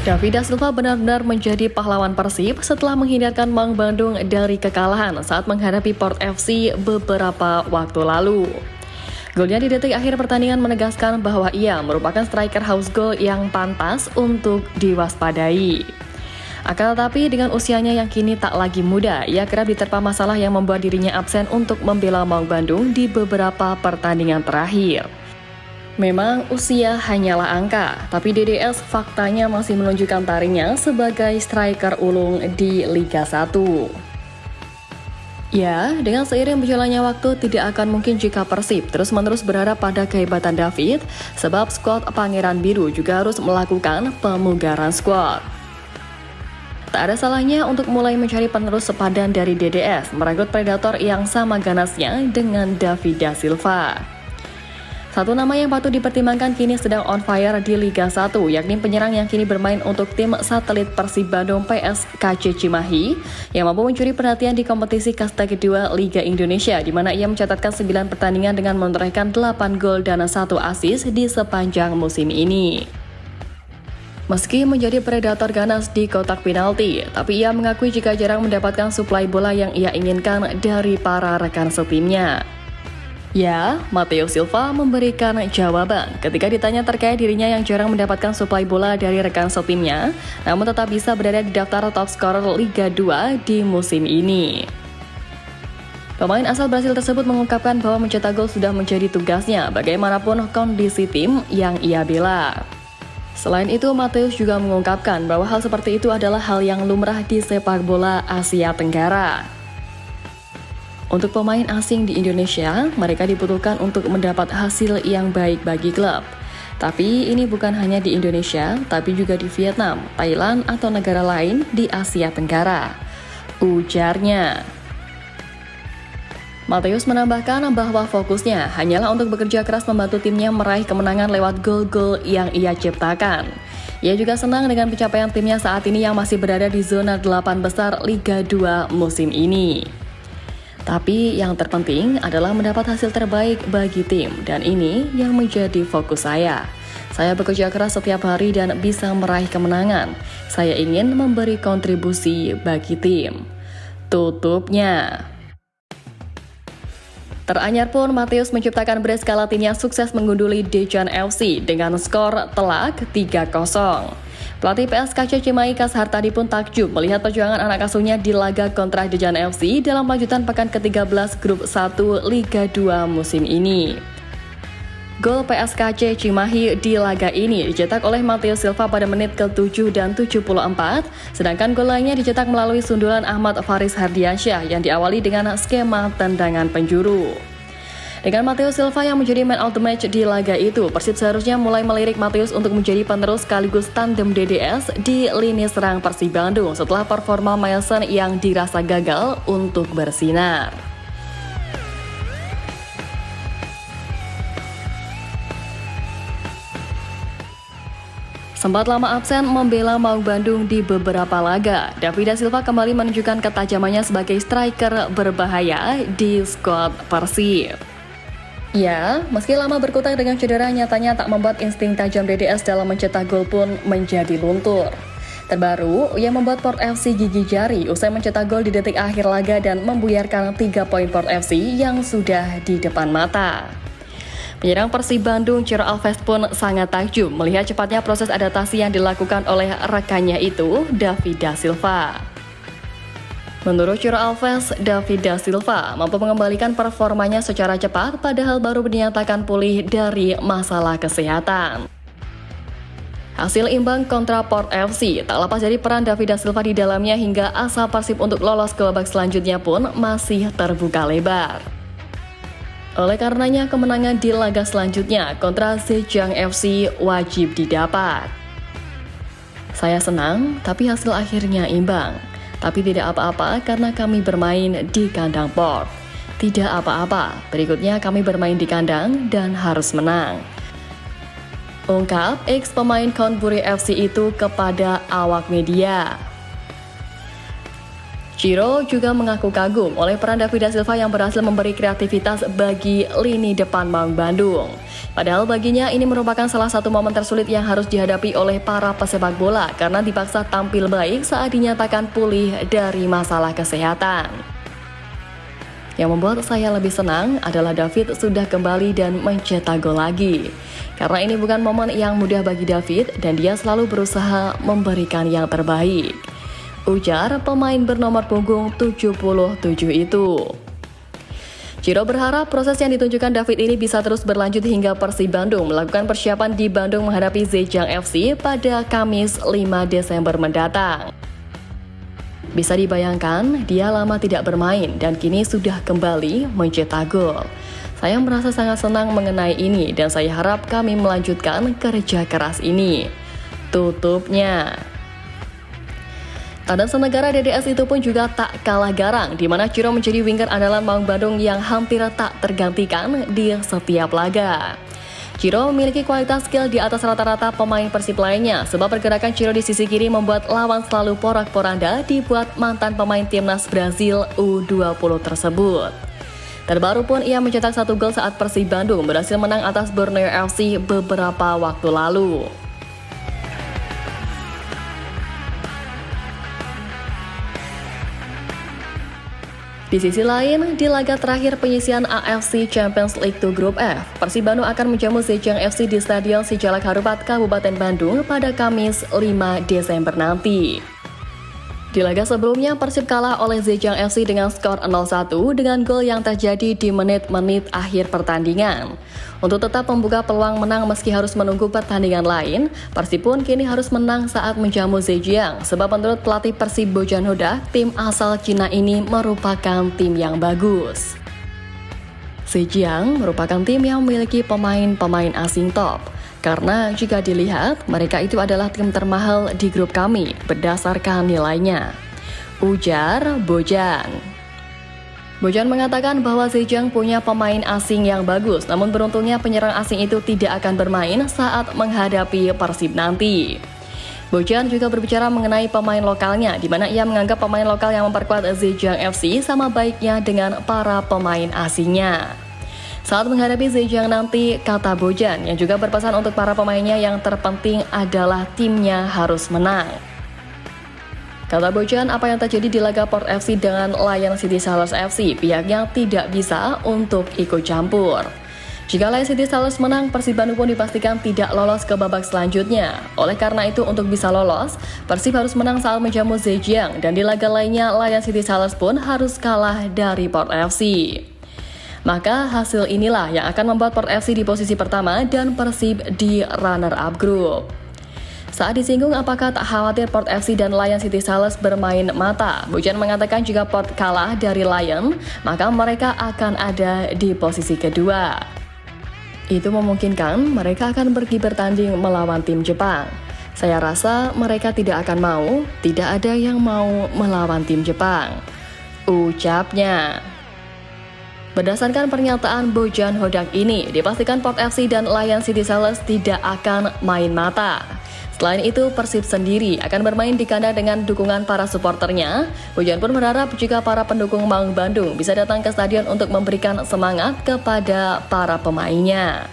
Davi da Silva benar-benar menjadi pahlawan Persib setelah menghindarkan Maung Bandung dari kekalahan saat menghadapi Port FC beberapa waktu lalu. Golnya di detik akhir pertandingan menegaskan bahwa ia merupakan striker house goal yang pantas untuk diwaspadai. Akan tetapi dengan usianya yang kini tak lagi muda, ia kerap diterpa masalah yang membuat dirinya absen untuk membela Maung Bandung di beberapa pertandingan terakhir. Memang usia hanyalah angka, tapi DDS faktanya masih menunjukkan taringnya sebagai striker ulung di Liga 1. Ya, dengan seiring berjalannya waktu tidak akan mungkin jika Persib terus-menerus berharap pada kehebatan David, sebab skuad Pangeran Biru juga harus melakukan pemugaran skuad. Tak ada salahnya untuk mulai mencari penerus sepadan dari DDS, merekrut predator yang sama ganasnya dengan Davi da Silva. Satu nama yang patut dipertimbangkan kini sedang on fire di Liga 1, yakni penyerang yang kini bermain untuk tim satelit Persib Bandung PSKC Cimahi, yang mampu mencuri perhatian di kompetisi kasta kedua Liga Indonesia, di mana ia mencatatkan 9 pertandingan dengan menorehkan 8 gol dan 1 assist di sepanjang musim ini. Meski menjadi predator ganas di kotak penalti, tapi ia mengakui jika jarang mendapatkan suplai bola yang ia inginkan dari para rekan setimnya. Ya, Matteo Silva memberikan jawaban ketika ditanya terkait dirinya yang jarang mendapatkan suplai bola dari rekan setimnya, namun tetap bisa berada di daftar top scorer Liga 2 di musim ini. Pemain asal Brasil tersebut mengungkapkan bahwa mencetak gol sudah menjadi tugasnya bagaimanapun kondisi tim yang ia bela. Selain itu, Mateus juga mengungkapkan bahwa hal seperti itu adalah hal yang lumrah di sepak bola Asia Tenggara. Untuk pemain asing di Indonesia, mereka dibutuhkan untuk mendapat hasil yang baik bagi klub. Tapi ini bukan hanya di Indonesia, tapi juga di Vietnam, Thailand, atau negara lain di Asia Tenggara, ujarnya. Mateus menambahkan bahwa fokusnya hanyalah untuk bekerja keras membantu timnya meraih kemenangan lewat gol-gol yang ia ciptakan. Ia juga senang dengan pencapaian timnya saat ini yang masih berada di zona 8 besar Liga 2 musim ini. Tapi yang terpenting adalah mendapat hasil terbaik bagi tim, dan ini yang menjadi fokus saya. Saya bekerja keras setiap hari dan bisa meraih kemenangan. Saya ingin memberi kontribusi bagi tim, tutupnya. Teranyar pun, Mateus menciptakan brace kala timnya sukses menggunduli Daejeon FC dengan skor telak 3-0. Pelatih PSKC Cimahi Kashar tadi pun takjub melihat perjuangan anak asuhnya di laga kontra Daejeon FC dalam lanjutan pekan ke-13 grup 1 Liga 2 musim ini. Gol PSKC Cimahi di laga ini dicetak oleh Matteo Silva pada menit ke-7 dan 74, sedangkan gol lainnya dicetak melalui sundulan Ahmad Faris Hardiansyah yang diawali dengan skema tendangan penjuru. Dengan Matteo Silva yang menjadi man of the match di laga itu, Persib seharusnya mulai melirik Mateus untuk menjadi penerus sekaligus tandem DDS di lini serang Persib Bandung setelah performa Mailson yang dirasa gagal untuk bersinar. Sempat lama absen membela Maung Bandung di beberapa laga, Davi da Silva kembali menunjukkan ketajamannya sebagai striker berbahaya di skuad Persib. Ya, meski lama berkutat dengan cedera, nyatanya tak membuat insting tajam DDS dalam mencetak gol pun menjadi luntur. Terbaru, ia membuat Port FC gigi jari usai mencetak gol di detik akhir laga dan membuyarkan 3 poin Port FC yang sudah di depan mata. Penyerang Persib Bandung, Ciro Alves pun sangat takjub melihat cepatnya proses adaptasi yang dilakukan oleh rekannya itu, Davi da Silva. Menurut Ciro Alves, Davi da Silva mampu mengembalikan performanya secara cepat padahal baru dinyatakan pulih dari masalah kesehatan. Hasil imbang kontra Port FC tak lepas dari peran Davi da Silva di dalamnya hingga asa Persib untuk lolos ke babak selanjutnya pun masih terbuka lebar. Oleh karenanya kemenangan di laga selanjutnya kontra Zhejiang FC wajib didapat. Saya senang, tapi hasil akhirnya imbang. Tapi tidak apa-apa karena kami bermain di kandang Port. Tidak apa-apa, berikutnya kami bermain di kandang dan harus menang, ungkap ex pemain Konburi FC itu kepada awak media. Ciro juga mengaku kagum oleh peran David da Silva yang berhasil memberi kreativitas bagi lini depan Maung Bandung. Padahal baginya ini merupakan salah satu momen tersulit yang harus dihadapi oleh para pesepak bola karena dipaksa tampil baik saat dinyatakan pulih dari masalah kesehatan. Yang membuat saya lebih senang adalah David sudah kembali dan mencetak gol lagi. Karena ini bukan momen yang mudah bagi David dan dia selalu berusaha memberikan yang terbaik, ujar pemain bernomor punggung 77 itu. Ciro berharap proses yang ditunjukkan David ini bisa terus berlanjut hingga Persib Bandung melakukan persiapan di Bandung menghadapi Zhejiang FC pada Kamis 5 Desember mendatang. Bisa dibayangkan, dia lama tidak bermain dan kini sudah kembali mencetak gol. Saya merasa sangat senang mengenai ini dan saya harap kami melanjutkan kerja keras ini, tutupnya. Tandang senegara DDS itu pun juga tak kalah garang, di mana Ciro menjadi winger andalan Maung Bandung yang hampir tak tergantikan di setiap laga. Ciro memiliki kualitas skill di atas rata-rata pemain Persib lainnya, sebab pergerakan Ciro di sisi kiri membuat lawan selalu porak-poranda dibuat mantan pemain timnas Brazil U20 tersebut. Terbaru pun ia mencetak 1 gol saat Persib Bandung berhasil menang atas Borneo FC beberapa waktu lalu. Di sisi lain, di laga terakhir penyisian AFC Champions League 2 Grup F, Persib Bandung akan menjamu Zhejiang FC di Stadion Sijalak Harupat, Kabupaten Bandung pada Kamis 5 Desember nanti. Di laga sebelumnya, Persib kalah oleh Zhejiang FC dengan skor 0-1 dengan gol yang terjadi di menit-menit akhir pertandingan. Untuk tetap membuka peluang menang meski harus menunggu pertandingan lain, Persib pun kini harus menang saat menjamu Zhejiang. Sebab menurut pelatih Persib Bojan Hodak, tim asal Cina ini merupakan tim yang bagus. Zhejiang merupakan tim yang memiliki pemain-pemain asing top. Karena jika dilihat, mereka itu adalah tim termahal di grup kami berdasarkan nilainya, ujar Bojan. Bojan mengatakan bahwa Zhejiang punya pemain asing yang bagus, namun beruntungnya penyerang asing itu tidak akan bermain saat menghadapi Persib nanti. Bojan juga berbicara mengenai pemain lokalnya, di mana ia menganggap pemain lokal yang memperkuat Zhejiang FC sama baiknya dengan para pemain asingnya. Saat menghadapi Zhejiang nanti, kata Bojan, yang juga berpesan untuk para pemainnya yang terpenting adalah timnya harus menang. Kata Bojan, apa yang terjadi di laga Port FC dengan Lion City Salers FC, pihaknya tidak bisa untuk ikut campur. Jika Lion City Salers menang, Persib Bandung pun dipastikan tidak lolos ke babak selanjutnya. Oleh karena itu, untuk bisa lolos, Persib harus menang saat menjamu Zhejiang, dan di laga lainnya, Lion City Salers pun harus kalah dari Port FC. Maka hasil inilah yang akan membuat Port FC di posisi pertama dan Persib di runner-up group. Saat disinggung apakah tak khawatir Port FC dan Lion City Salers bermain mata, Bojan mengatakan jika Port kalah dari Lion, maka mereka akan ada di posisi kedua. Itu memungkinkan mereka akan pergi bertanding melawan tim Jepang. Saya rasa mereka tidak akan mau, tidak ada yang mau melawan tim Jepang, ucapnya. Berdasarkan pernyataan Bojan Hodak ini, dipastikan Port FC dan Lion City Salers tidak akan main mata. Selain itu, Persib sendiri akan bermain di kandang dengan dukungan para suporternya. Bojan pun berharap jika para pendukung Maung Bandung bisa datang ke stadion untuk memberikan semangat kepada para pemainnya.